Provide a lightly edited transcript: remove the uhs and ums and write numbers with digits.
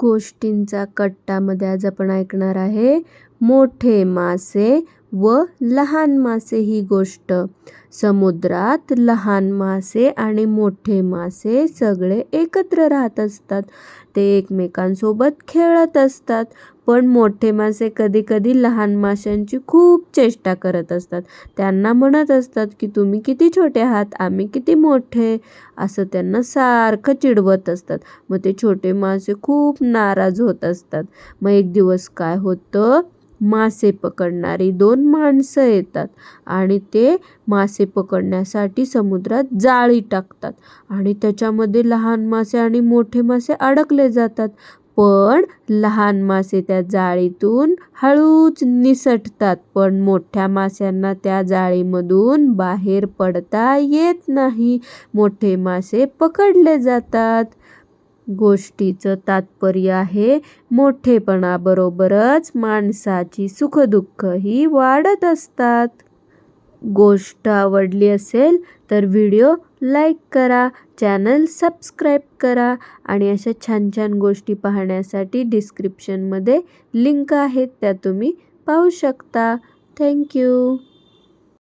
गोष्टींचा कट्टामध्ये आज आपण ऐकणार आहे मोठे मासे व लहान मासे ही गोष्ट। समुद्रात लहान मासे आणि मोठे मासे सगळे एकत्र राहत असतात। ते एकमेकांसोबत खेळत असतात, पण मोठे मासे कधी कधी लहान माशांची खूप चेष्टा करत असतात। त्यांना म्हणत असतात की तुम्ही किती छोटे आहात, आम्ही किती मोठे, असं त्यांना सारखं चिडवत असतात। मग ते छोटे मासे खूप नाराज होत असतात। मग एक दिवस काय होतं, मासे पकडणारी 2 माणसं येतात आणि ते मासे पकडण्यासाठी समुद्रात जाळी टाकतात आणि त्याच्यामध्ये लहान मासे आणि मोठे मासे अडकले जातात। पण लहान मासे त्या जाळीतून हळूच निसटतात, पण मोठ्या माशांना त्या जाळीमधून बाहेर पडता येत नाही। मोठे मासे पकडले जातात। गोष्टीचं तात्पर्य आहे, मोठेपणाबरोबरच माणसाची सुखदुःख ही वाढत असतात। गोष्ट आवडली असेल तर व्हिडिओ लाईक करा, चॅनल सबस्क्राईब करा आणि अशा छान छान गोष्टी पाहण्यासाठी डिस्क्रिप्शनमध्ये लिंक आहेत, त्या तुम्ही पाहू शकता। थँक्यू।